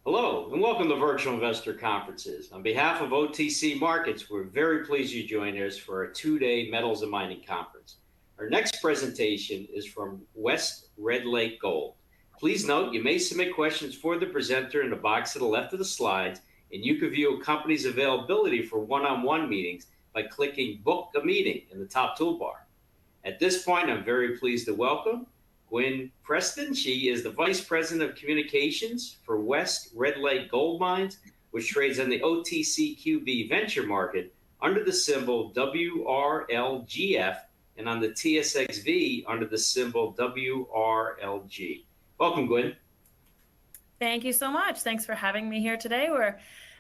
Hello, and welcome to Virtual Investor Conferences. On behalf of OTC Markets, we're very pleased you joined us for our two-day Metals and Mining Conference. Our next presentation is from West Red Lake Gold. Please note you may submit questions for the presenter in the box to the left of the slides, and you can view a company's availability for one-on-one meetings by clicking Book a Meeting in the top toolbar. At this point, I'm very pleased to welcome Gwen Preston. She is the Vice President of Communications for West Red Lake Gold Mines, which trades on the OTCQB venture market under the symbol WRLGF and on the TSXV under the symbol WRLG. Welcome, Gwen. Thank you so much. Thanks for having me here today.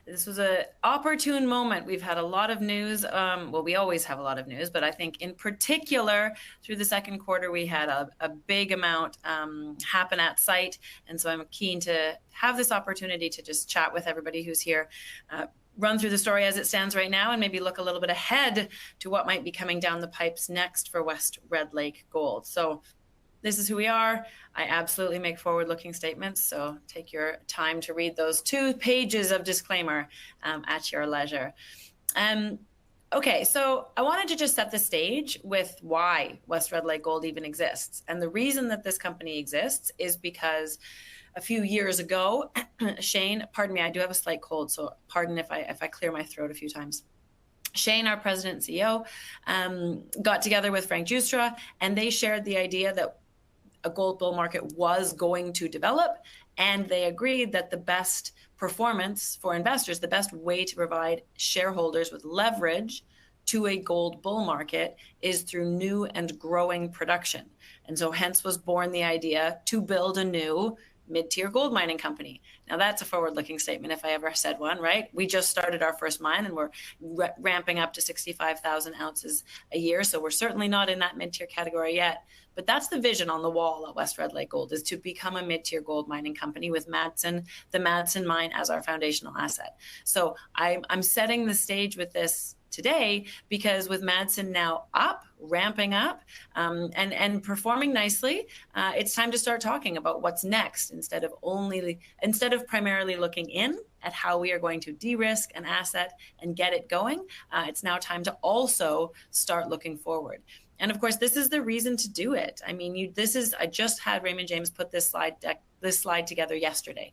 This was an opportune moment. We've had a lot of news. Well, we always have a lot of news, but I think in particular through the second quarter, we had a big amount happen at site. And so I'm keen to have this opportunity to just chat with everybody who's here, run through the story as it stands right now, and maybe look a little bit ahead to what might be coming down the pipes next for West Red Lake Gold. So this is who we are. I absolutely make forward-looking statements, so take your time to read those 2 pages of disclaimer at your leisure. Okay, so I wanted to just set the stage with why West Red Lake Gold even exists. And the reason that this company exists is because a few years ago, Shane, pardon me, I do have a slight cold, so pardon if I clear my throat a few times. Shane, our president and CEO, got together with Frank Justra, and they shared the idea that a gold bull market was going to develop, and they agreed that the best performance for investors, the best way to provide shareholders with leverage to a gold bull market is through new and growing production. And so hence was born the idea to build a new mid-tier gold mining company. Now that's a forward-looking statement if I ever said one, right? We just started our first mine and we're ramping up to 65,000 ounces a year. So we're certainly not in that mid-tier category yet. But that's the vision on the wall at West Red Lake Gold, is to become a mid-tier gold mining company with Madsen, the Madsen mine as our foundational asset. So I'm setting the stage with this today because with Madsen now up, ramping up, and performing nicely, it's time to start talking about what's next instead of primarily looking in at how we are going to de-risk an asset and get it going. It's now time to also start looking forward. And of course, this is the reason to do it. I mean, I just had Raymond James put this slide together yesterday,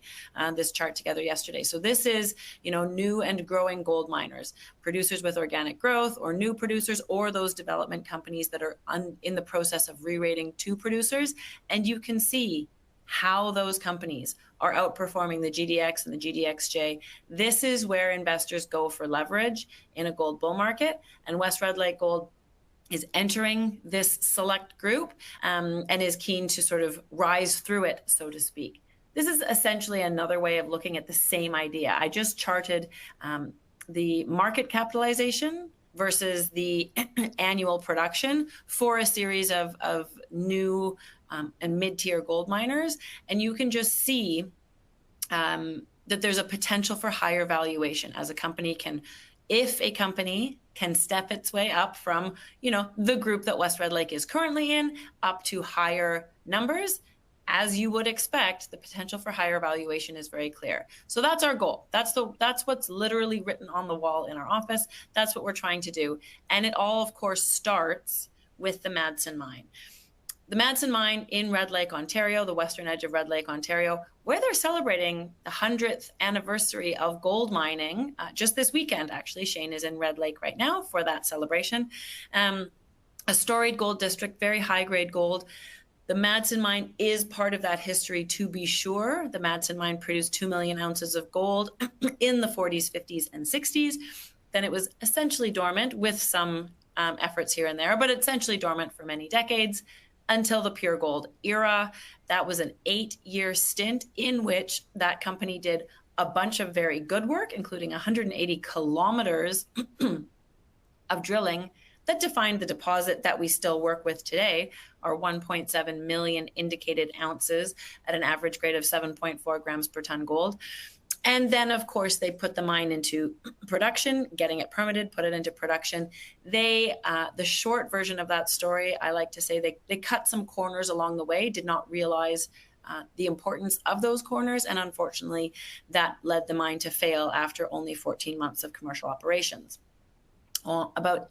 this chart together yesterday. So this is, new and growing gold miners, producers with organic growth, or new producers, or those development companies that are in the process of re-rating to producers. And you can see how those companies are outperforming the GDX and the GDXJ. This is where investors go for leverage in a gold bull market, and West Red Lake Gold is entering this select group and is keen to sort of rise through it, so to speak. This is essentially another way of looking at the same idea. I just charted the market capitalization versus the annual production for a series of new and mid-tier gold miners. And you can just see that there's a potential for higher valuation as a company if a company can step its way up from, the group that West Red Lake is currently in up to higher numbers. As you would expect, the potential for higher valuation is very clear. So that's our goal. That's what's literally written on the wall in our office. That's what we're trying to do. And it all, of course, starts with the Madsen mine. The Madsen mine in Red Lake, Ontario, the western edge of Red Lake, Ontario, where they're celebrating the 100th anniversary of gold mining just this weekend, actually. Shane is in Red Lake right now for that celebration. A storied gold district, very high-grade gold. The Madsen mine is part of that history, to be sure. The Madsen mine produced 2 million ounces of gold in the 40s, 50s, and 60s. Then it was essentially dormant with some efforts here and there, but essentially dormant for many decades, until the pure gold era. That was an 8-year stint in which that company did a bunch of very good work, including 180 kilometers of drilling that defined the deposit that we still work with today, our 1.7 million indicated ounces at an average grade of 7.4 grams per ton gold. And then, of course, they put the mine into production, getting it permitted, put it into production. The short version of that story, I like to say they cut some corners along the way, did not realize the importance of those corners. And unfortunately, that led the mine to fail after only 14 months of commercial operations. About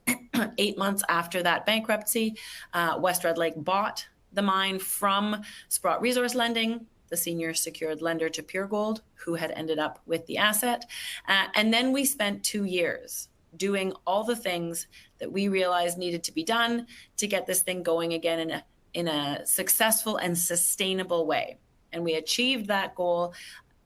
8 months after that bankruptcy, West Red Lake bought the mine from Sprott Resource Lending, the senior secured lender to Pure Gold, who had ended up with the asset. And then we spent 2 years doing all the things that we realized needed to be done to get this thing going again in a successful and sustainable way. And we achieved that goal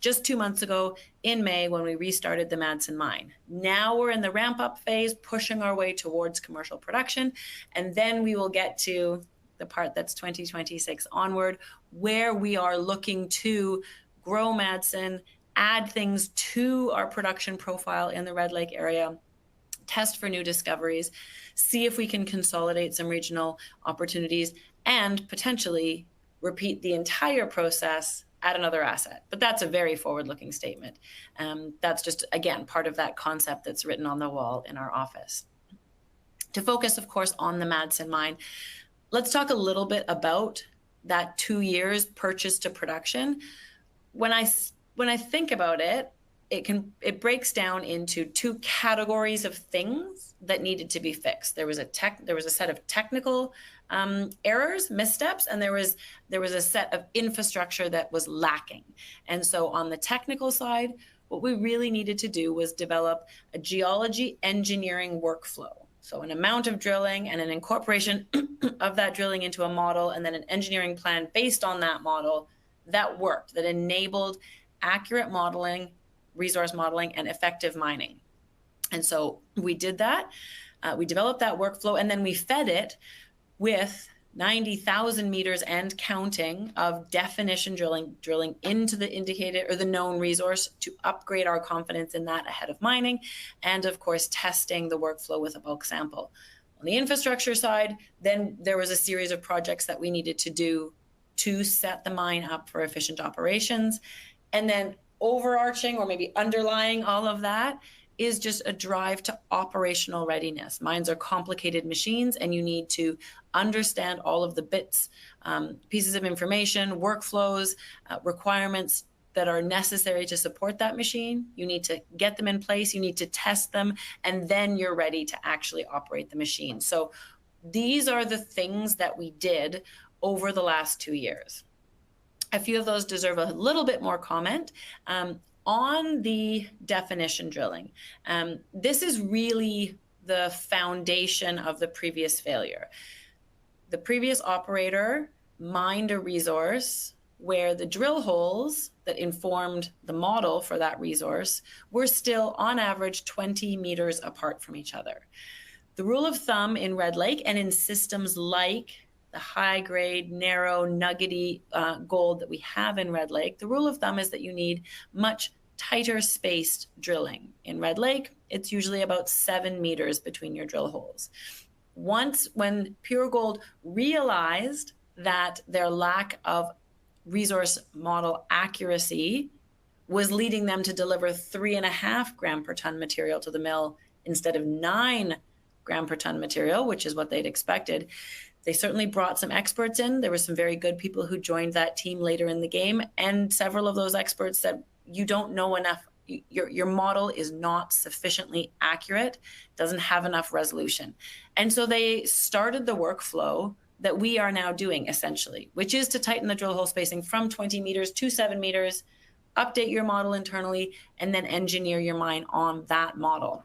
just 2 months ago in May when we restarted the Madsen mine. Now we're in the ramp up phase, pushing our way towards commercial production. And then we will get to the part that's 2026 onward, where we are looking to grow Madsen, add things to our production profile in the Red Lake area, test for new discoveries, see if we can consolidate some regional opportunities, and potentially repeat the entire process at another asset. But that's a very forward-looking statement. That's just, again, part of that concept that's written on the wall in our office. To focus, of course, on the Madsen mine, let's talk a little bit about that 2 years purchase to production. When I think about it, it breaks down into 2 categories of things that needed to be fixed. There was a set of technical errors, missteps, and there was a set of infrastructure that was lacking. And so on the technical side, what we really needed to do was develop a geology engineering workflow. So an amount of drilling and an incorporation of that drilling into a model, and then an engineering plan based on that model that worked, that enabled accurate modeling, resource modeling, and effective mining. And so we did that. We developed that workflow, and then we fed it with 90,000 meters and counting of definition drilling into the indicated or the known resource to upgrade our confidence in that ahead of mining, and of course testing the workflow with a bulk sample. On the infrastructure side, then there was a series of projects that we needed to do to set the mine up for efficient operations. And then overarching, or maybe underlying all of that, is just a drive to operational readiness. Mines are complicated machines, and you need to understand all of the bits, pieces of information, workflows, requirements that are necessary to support that machine. You need to get them in place, you need to test them, and then you're ready to actually operate the machine. So these are the things that we did over the last 2 years. A few of those deserve a little bit more comment. On the definition drilling, this is really the foundation of the previous failure. The previous operator mined a resource where the drill holes that informed the model for that resource were still on average 20 meters apart from each other. The rule of thumb in Red Lake and in systems like the high grade, narrow, nuggety gold that we have in Red Lake, the rule of thumb is that you need much tighter spaced drilling. In Red Lake, it's usually about 7 meters between your drill holes. When Pure Gold realized that their lack of resource model accuracy was leading them to deliver 3.5 gram per ton material to the mill instead of 9 gram per ton material, which is what they'd expected, they certainly brought some experts in. There were some very good people who joined that team later in the game, and several of those experts said, you don't know enough. Your model is not sufficiently accurate, doesn't have enough resolution. And so they started the workflow that we are now doing essentially, which is to tighten the drill hole spacing from 20 meters to 7 meters, update your model internally, and then engineer your mine on that model.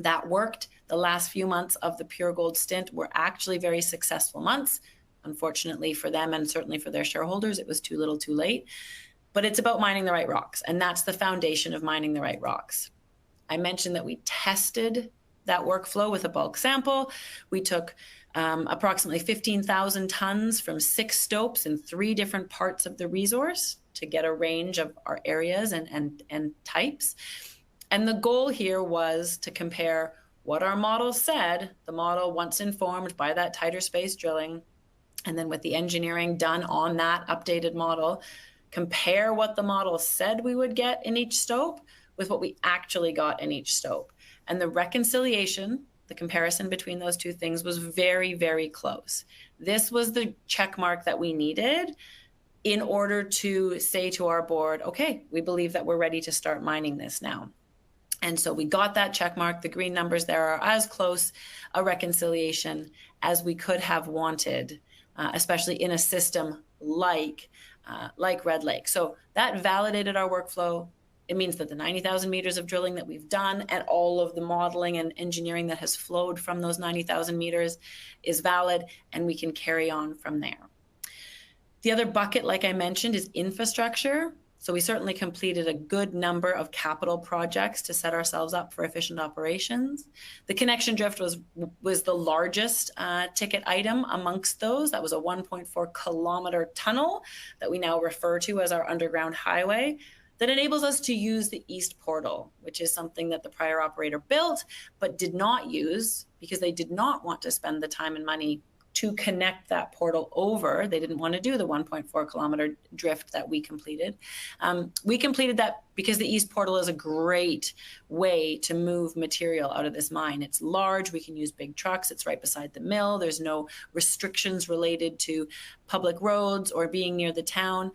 That worked. The last few months of the Pure Gold stint were actually very successful months. Unfortunately for them, and certainly for their shareholders, it was too little too late. But it's about mining the right rocks, and that's the foundation of mining the right rocks. I mentioned that we tested that workflow with a bulk sample. We took approximately 15,000 tons from 6 stopes in 3 different parts of the resource to get a range of our areas and types. And the goal here was to compare what our model said, the model once informed by that tighter space drilling, and then with the engineering done on that updated model, compare what the model said we would get in each stope with what we actually got in each stope. And the reconciliation, the comparison between those two things was very, very close. This was the check mark that we needed in order to say to our board, okay, we believe that we're ready to start mining this now. And so we got that check mark. The green numbers there are as close a reconciliation as we could have wanted, especially in a system like Red Lake. So that validated our workflow. It means that the 90,000 meters of drilling that we've done and all of the modeling and engineering that has flowed from those 90,000 meters is valid, and we can carry on from there. The other bucket, like I mentioned, is infrastructure. So we certainly completed a good number of capital projects to set ourselves up for efficient operations. The connection drift was the largest ticket item amongst those. That was a 1.4 kilometer tunnel that we now refer to as our underground highway that enables us to use the east portal, which is something that the prior operator built but did not use because they did not want to spend the time and money to connect that portal over. They didn't want to do the 1.4 kilometer drift that we completed. We completed that because the east portal is a great way to move material out of this mine. It's large, we can use big trucks, it's right beside the mill, there's no restrictions related to public roads or being near the town.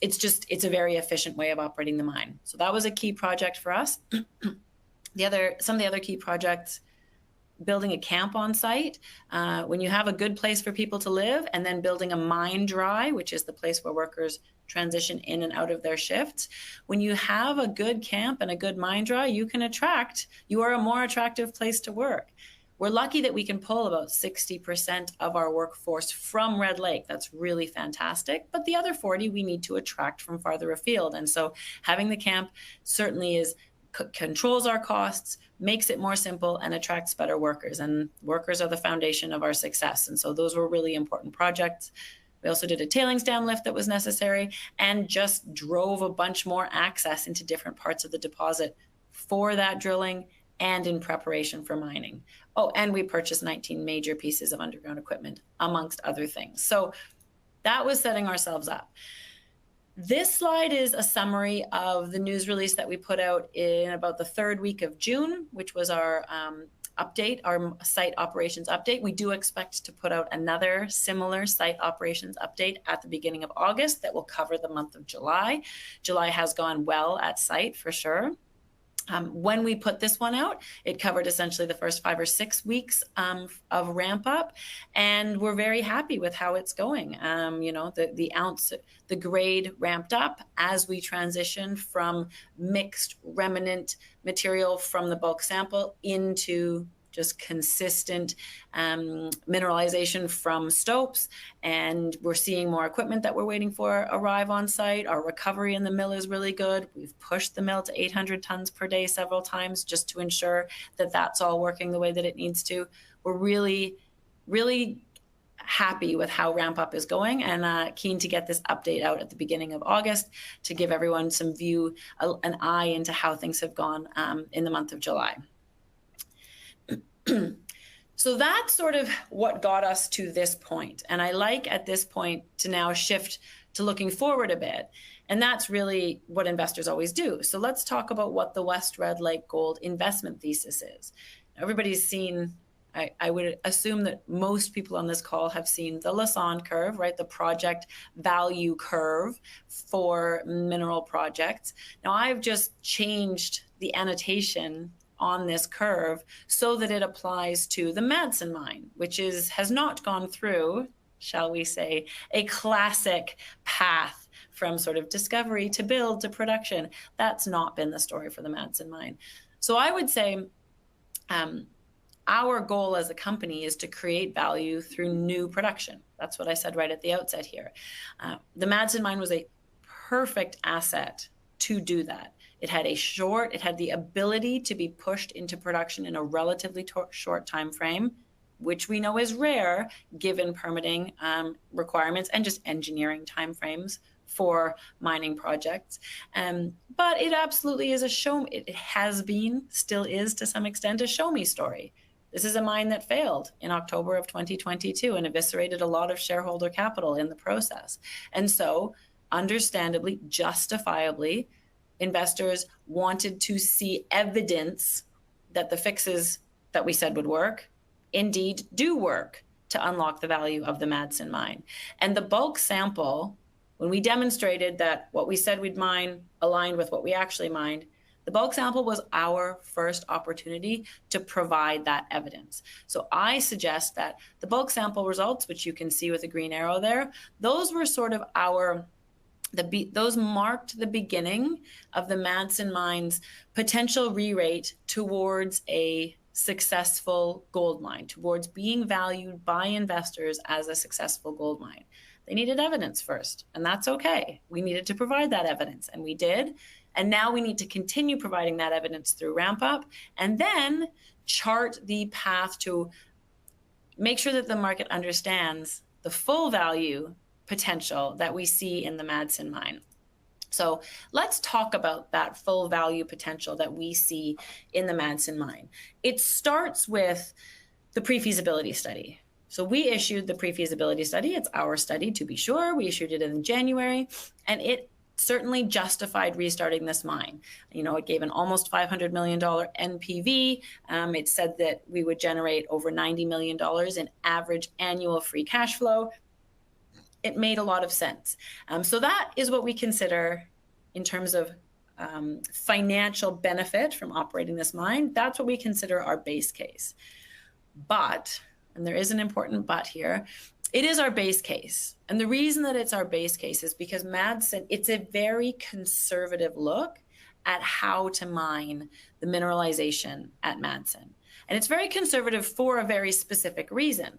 It's a very efficient way of operating the mine. So that was a key project for us. Some of the other key projects, building a camp on site. When you have a good place for people to live, and then building a mine dry, which is the place where workers transition in and out of their shifts. When you have a good camp and a good mine dry, you are a more attractive place to work. We're lucky that we can pull about 60% of our workforce from Red Lake. That's really fantastic. But the other 40 we need to attract from farther afield. And so having the camp certainly controls our costs, makes it more simple, and attracts better workers. And workers are the foundation of our success. And so those were really important projects. We also did a tailings dam lift that was necessary and just drove a bunch more access into different parts of the deposit for that drilling and in preparation for mining. Oh, and we purchased 19 major pieces of underground equipment, amongst other things. So that was setting ourselves up. This slide is a summary of the news release that we put out in about the third week of June, which was our update, our site operations update. We do expect to put out another similar site operations update at the beginning of August that will cover the month of July. July has gone well at site for sure. When we put this one out, it covered essentially the first 5 or 6 weeks of ramp up, and we're very happy with how it's going. The grade ramped up as we transitioned from mixed remnant material from the bulk sample into just consistent mineralization from stopes, and we're seeing more equipment that we're waiting for arrive on site. Our recovery in the mill is really good. We've pushed the mill to 800 tons per day several times just to ensure that that's all working the way that it needs to. We're really, really happy with how ramp up is going, and keen to get this update out at the beginning of August to give everyone some view, an eye into how things have gone in the month of July. So that's sort of what got us to this point. And I like at this point to now shift to looking forward a bit. And that's really what investors always do. So let's talk about what the West Red Lake Gold investment thesis is. Everybody's seen, I would assume that most people on this call have seen the Lassonde curve, right? The project value curve for mineral projects. Now I've just changed the annotation on this curve so that it applies to the Madsen mine, which has not gone through, shall we say, a classic path from sort of discovery to build to production. That's not been the story for the Madsen mine. So I would say our goal as a company is to create value through new production. That's what I said right at the outset here. The Madsen mine was a perfect asset to do that. It had the ability to be pushed into production in a relatively short time frame, which we know is rare given permitting requirements and just engineering timeframes for mining projects. But it absolutely is it has been, still is to some extent, a show me story. This is a mine that failed in October of 2022 and eviscerated a lot of shareholder capital in the process. And so understandably, justifiably, investors wanted to see evidence that the fixes that we said would work indeed do work to unlock the value of the Madsen mine. And the bulk sample, when we demonstrated that what we said we'd mine aligned with what we actually mined, the bulk sample was our first opportunity to provide that evidence. So I suggest that the bulk sample results, which you can see with a green arrow there, those were sort of those marked the beginning of the Madsen mine's potential re-rate towards a successful gold mine, towards being valued by investors as a successful gold mine. They needed evidence first, and that's okay. We needed to provide that evidence, and we did. And now we need to continue providing that evidence through ramp up, and then chart the path to make sure that the market understands the full value potential that we see in the Madsen mine. So let's talk about that full value potential that we see in the Madsen mine. It starts with the pre-feasibility study. So we issued the pre-feasibility study. It's our study, to be sure. We issued it in January, and it certainly justified restarting this mine. You know, it gave an almost $500 million NPV. It said that we would generate over $90 million in average annual free cash flow. It made a lot of sense. So that is what we consider in terms of financial benefit from operating this mine. That's what we consider our base case. But, and there is an important but here, it is our base case. And the reason that it's our base case is because Madsen, it's a very conservative look at how to mine the mineralization at Madsen. And it's very conservative for a very specific reason.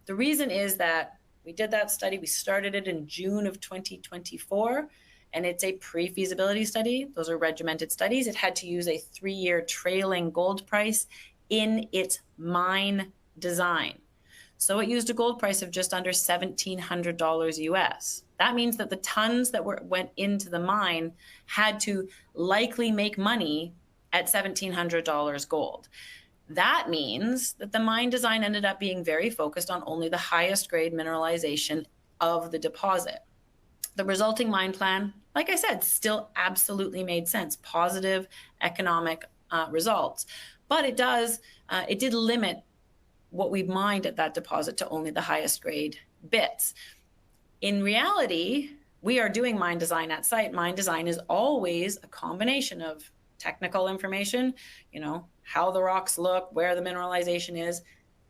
The reason is that we did that study, we started it in June of 2024, and it's a pre-feasibility study. Those are regimented studies. It had to use a 3-year trailing gold price in its mine design. So it used a gold price of just under $1,700 US. That means that the tons that went into the mine had to likely make money at $1,700 gold. That means that the mine design ended up being very focused on only the highest grade mineralization of the deposit. The resulting mine plan, like I said, still absolutely made sense, positive economic results. But it did limit what we mined at that deposit to only the highest grade bits. In reality, we are doing mine design at site. Mine design is always a combination of technical information, you know, how the rocks look, where the mineralization is,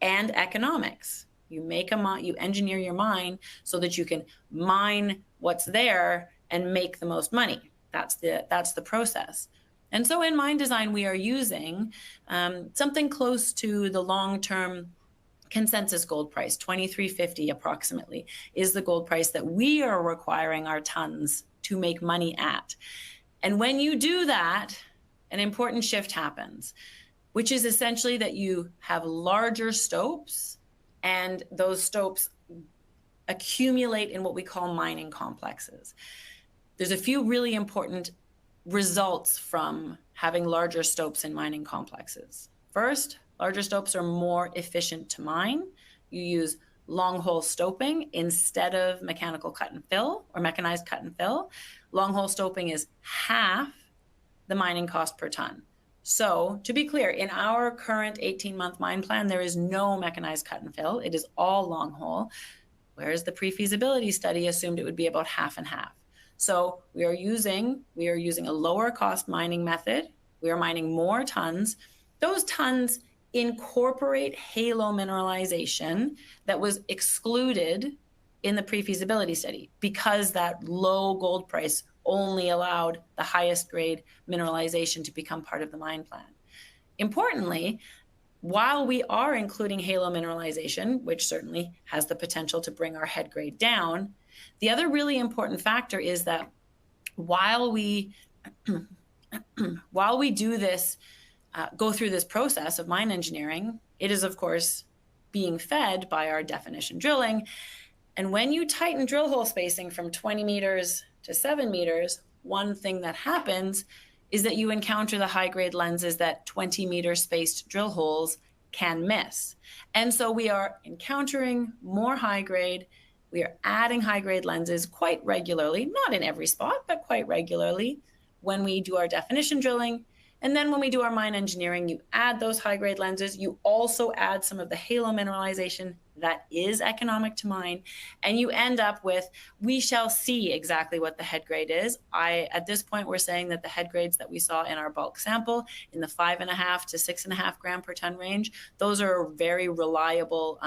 and economics. You you engineer your mine so that you can mine what's there and make the most money. That's the process. And so in mine design, we are using something close to the long-term consensus gold price, $2,350 approximately, is the gold price that we are requiring our tons to make money at. And when you do that, an important shift happens, which is essentially that you have larger stopes, and those stopes accumulate in what we call mining complexes. There's a few really important results from having larger stopes in mining complexes. First, larger stopes are more efficient to mine. You use long hole stoping instead of mechanical cut and fill or mechanized cut and fill. Long hole stoping is half the mining cost per ton. So to be clear, in our current 18-month mine plan, there is no mechanized cut and fill. It is all long hole, whereas the pre-feasibility study assumed it would be about half and half. So we are using a lower cost mining method. We are mining more tons. Those tons incorporate halo mineralization that was excluded in the pre-feasibility study because that low gold price only allowed the highest grade mineralization to become part of the mine plan. Importantly, while we are including halo mineralization, which certainly has the potential to bring our head grade down, the other really important factor is that while we do this, go through this process of mine engineering, it is of course being fed by our definition drilling. And when you tighten drill hole spacing from 20 meters to 7 meters, one thing that happens is that you encounter the high grade lenses that 20-meter spaced drill holes can miss. And so we are encountering more high grade We are adding high-grade lenses quite regularly, not in every spot, but quite regularly when we do our definition drilling. And then when we do our mine engineering, you add those high-grade lenses. You also add some of the halo mineralization that is economic to mine. And you end up with, we shall see exactly what the head grade is. At this point, we're saying that the head grades that we saw in our bulk sample in the 5.5 to 6.5 gram per ton range, those are a very reliable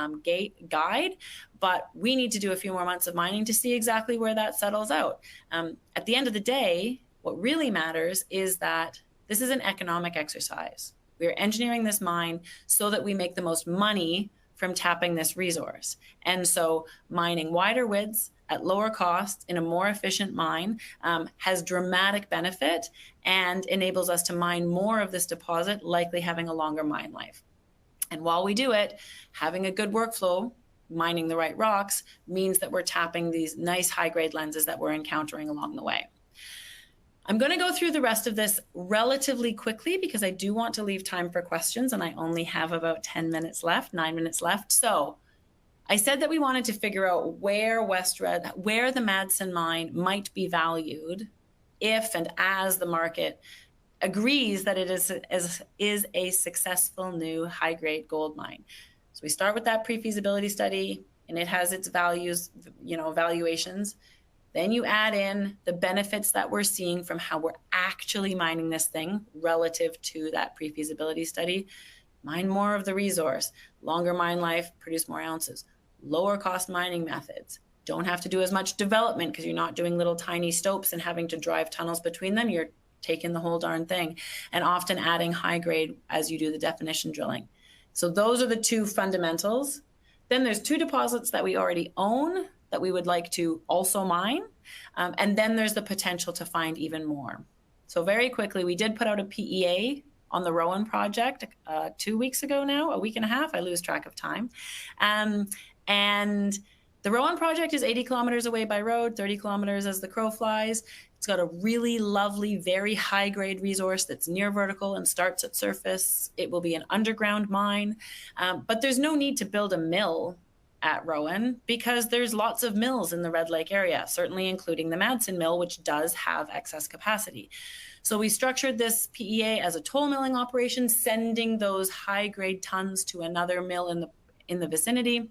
guide. But we need to do a few more months of mining to see exactly where that settles out. At the end of the day, what really matters is that this is an economic exercise. We are engineering this mine so that we make the most money from tapping this resource. And so mining wider widths at lower cost in a more efficient mine has dramatic benefit and enables us to mine more of this deposit, likely having a longer mine life. And while we do it, having a good workflow, mining the right rocks, means that we're tapping these nice high-grade lenses that we're encountering along the way. I'm going to go through the rest of this relatively quickly because I do want to leave time for questions, and I only have about 9 minutes left. So I said that we wanted to figure out where the Madsen mine might be valued if and as the market agrees that it is a successful new high-grade gold mine. So we start with that pre-feasibility study, and it has its valuations. Then you add in the benefits that we're seeing from how we're actually mining this thing relative to that pre-feasibility study. Mine more of the resource, longer mine life, produce more ounces, lower cost mining methods. Don't have to do as much development because you're not doing little tiny stopes and having to drive tunnels between them. You're taking the whole darn thing, and often adding high grade as you do the definition drilling. So those are the two fundamentals. Then there's two deposits that we already own that we would like to also mine. And then there's the potential to find even more. So very quickly, we did put out a PEA on the Rowan project 2 weeks ago now, a week and a half. I lose track of time. And the Rowan project is 80 kilometers away by road, 30 kilometers as the crow flies. It's got a really lovely, very high-grade resource that's near vertical and starts at surface. It will be an underground mine, but there's no need to build a mill at Rowan because there's lots of mills in the Red Lake area, certainly including the Madsen mill, which does have excess capacity. So we structured this PEA as a toll milling operation, sending those high-grade tons to another mill in the vicinity.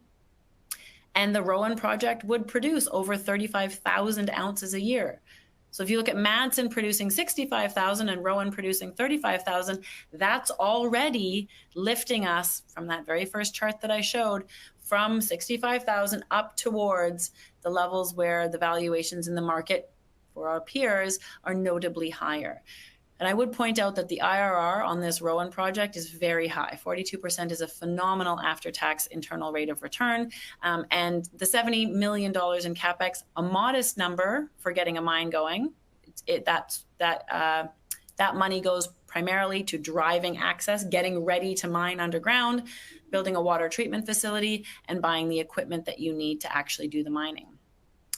And the Rowan project would produce over 35,000 ounces a year. So if you look at Madsen producing 65,000 and Rowan producing 35,000, that's already lifting us from that very first chart that I showed from 65,000 up towards the levels where the valuations in the market for our peers are notably higher. And I would point out that the IRR on this Rowan project is very high. 42% is a phenomenal after-tax internal rate of return. And the $70 million in CapEx, a modest number for getting a mine going. That money goes primarily to driving access, getting ready to mine underground, building a water treatment facility, and buying the equipment that you need to actually do the mining.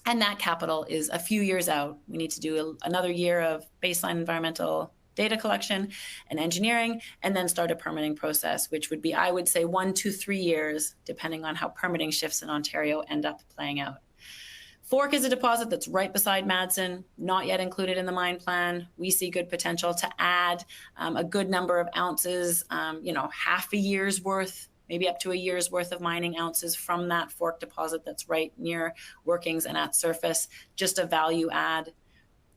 And that capital is a few years out. We need to do another year of baseline environmental data collection and engineering, and then start a permitting process, which would be, I would say, 1 to 3 years, depending on how permitting shifts in Ontario end up playing out. Fork is a deposit that's right beside Madsen, not yet included in the mine plan. We see good potential to add a good number of ounces, half a year's worth, maybe up to a year's worth of mining ounces from that Fork deposit that's right near workings and at surface, just a value add.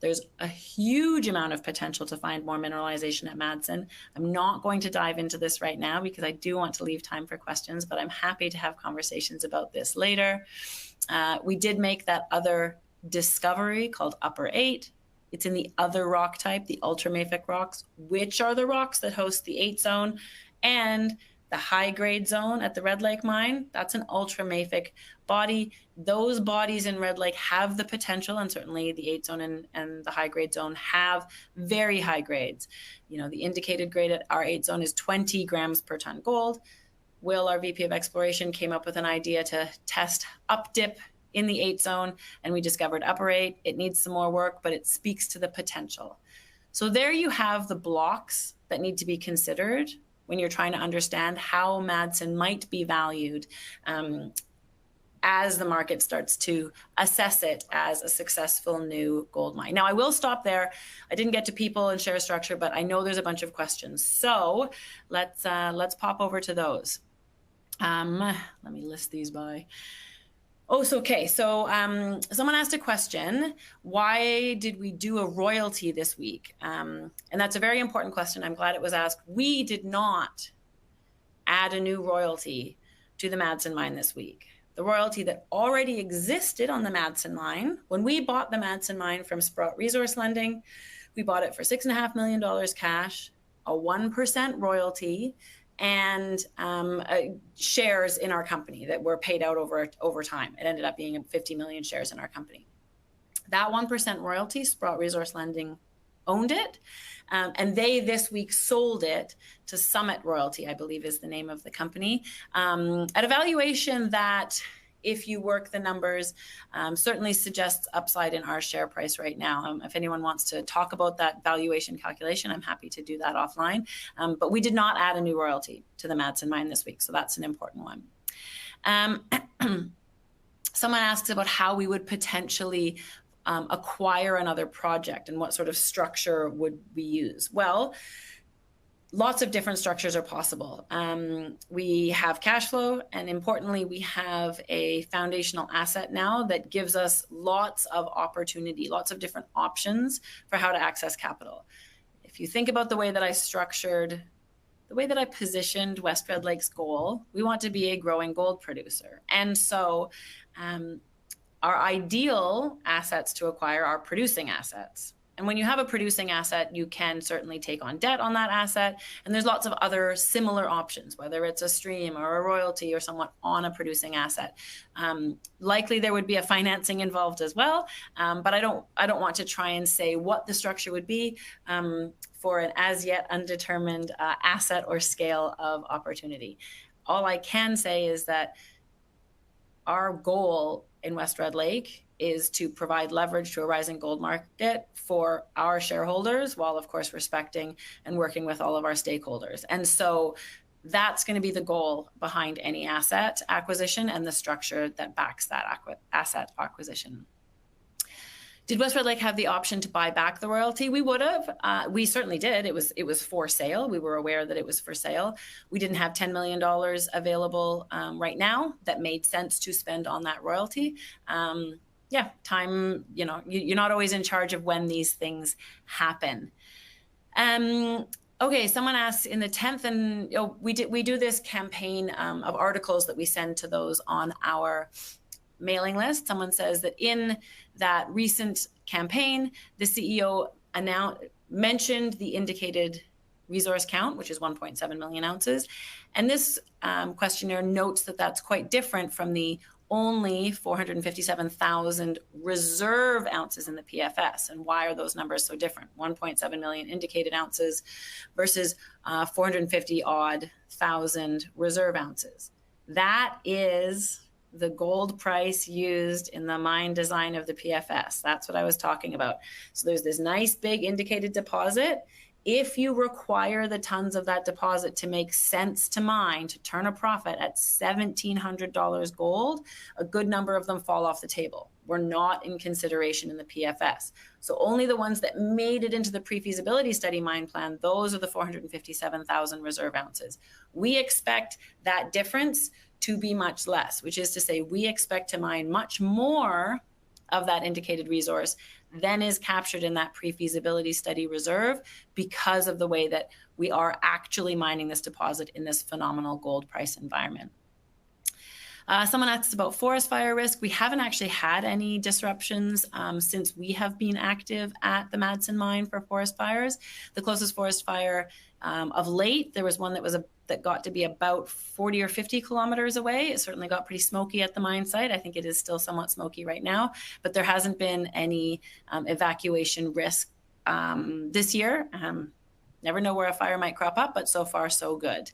There's a huge amount of potential to find more mineralization at Madsen. I'm not going to dive into this right now because I do want to leave time for questions, but I'm happy to have conversations about this later. We did make that other discovery called Upper 8. It's in the other rock type, the ultramafic rocks, which are the rocks that host the 8 zone and the high-grade zone at the Red Lake mine. That's an ultramafic body. Those bodies in Red Lake have the potential, and certainly the 8 zone and the high-grade zone have very high grades. The indicated grade at our 8 zone is 20 grams per ton gold. Will, our VP of Exploration, came up with an idea to test up dip in the 8 zone, and we discovered Upper 8. It needs some more work, but it speaks to the potential. So there you have the blocks that need to be considered when you're trying to understand how Madsen might be valued. as the market starts to assess it as a successful new gold mine. Now, I will stop there. I didn't get to people and share structure, but I know there's a bunch of questions. So let's pop over to those. Let me list these by. Oh, so okay. So someone asked a question, why did we do a royalty this week? And that's a very important question. I'm glad it was asked. We did not add a new royalty to the Madsen mine this week. The royalty that already existed on the Madsen mine, when we bought the Madsen mine from Sprott Resource Lending, we bought it for $6.5 million cash, a 1% royalty, and shares in our company that were paid out over time. It ended up being 50 million shares in our company. That 1% royalty, Sprott Resource Lending owned it, and they this week sold it to Summit Royalty, I believe is the name of the company, at a valuation that, if you work the numbers, certainly suggests upside in our share price right now. If anyone wants to talk about that valuation calculation, I'm happy to do that offline. But we did not add a new royalty to the Madsen mine this week, so that's an important one. Someone asks about how we would potentially acquire another project and what sort of structure would we use. Well, lots of different structures are possible. We have cash flow, and importantly, we have a foundational asset now that gives us lots of opportunity, lots of different options for how to access capital. If you think about the way that I structured, the way that I positioned West Red Lake's goal, we want to be a growing gold producer. And so our ideal assets to acquire are producing assets. And when you have a producing asset, you can certainly take on debt on that asset. And there's lots of other similar options, whether it's a stream or a royalty or somewhat on a producing asset. Likely there would be a financing involved as well, but I don't want to try and say what the structure would be for an as yet undetermined asset or scale of opportunity. All I can say is that our goal in West Red Lake is to provide leverage to a rising gold market for our shareholders, while of course respecting and working with all of our stakeholders. And so that's going to be the goal behind any asset acquisition and the structure that backs that asset acquisition. Did West Red Lake have the option to buy back the royalty? We would have. We certainly did. It was for sale. We were aware that it was for sale. We didn't have $10 million available right now that made sense to spend on that royalty. Yeah, time, you're not always in charge of when these things happen. Okay, someone asks in the 10th, and we do this campaign of articles that we send to those on our mailing list. Someone says that in that recent campaign, the CEO mentioned the indicated resource count, which is 1.7 million ounces. And this questionnaire notes that that's quite different from the only 457,000 reserve ounces in the PFS. And why are those numbers so different? 1.7 million indicated ounces versus 450 odd thousand reserve ounces. That is the gold price used in the mine design of the PFS. That's what I was talking about. So there's this nice big indicated deposit. If you require the tons of that deposit to make sense to mine, to turn a profit at $1,700 gold, a good number of them fall off the table. We're not in consideration in the PFS. So only the ones that made it into the pre-feasibility study mine plan, those are the 457,000 reserve ounces. We expect that difference to be much less, which is to say we expect to mine much more of that indicated resource than is captured in that pre-feasibility study reserve because of the way that we are actually mining this deposit in this phenomenal gold price environment. Someone asks about forest fire risk. We haven't actually had any disruptions since we have been active at the Madsen mine for forest fires. The closest forest fire of late, there was one that got to be about 40 or 50 kilometers away. It certainly got pretty smoky at the mine site. I think it is still somewhat smoky right now, but there hasn't been any evacuation risk this year. Never know where a fire might crop up, but so far so good.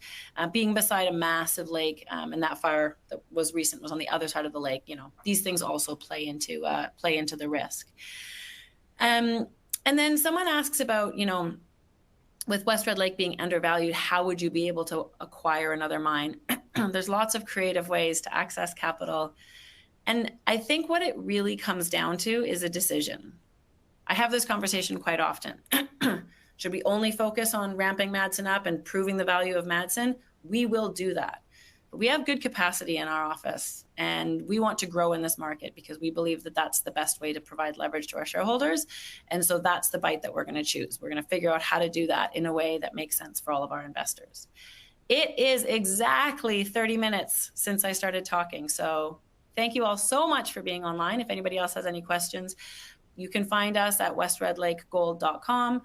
Being beside a massive lake, and that fire that was recent was on the other side of the lake. These things also play into the risk. And then someone asks about, with West Red Lake being undervalued, how would you be able to acquire another mine? There's lots of creative ways to access capital. And I think what it really comes down to is a decision. I have this conversation quite often. Should we only focus on ramping Madsen up and proving the value of Madsen? We will do that. But we have good capacity in our office, and we want to grow in this market because we believe that that's the best way to provide leverage to our shareholders. And so that's the bite that we're going to choose. We're going to figure out how to do that in a way that makes sense for all of our investors. It is exactly 30 minutes since I started talking. So thank you all so much for being online. If anybody else has any questions, you can find us at westredlakegold.com.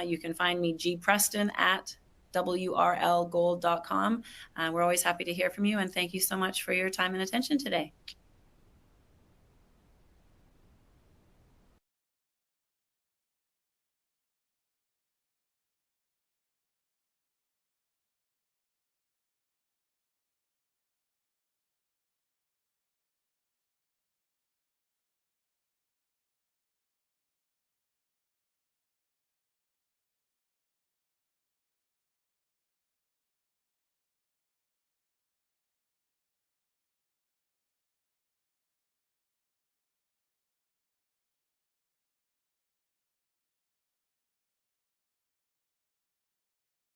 You can find me, G. Preston, at WRLGold.com. We're always happy to hear from you, and thank you so much for your time and attention today.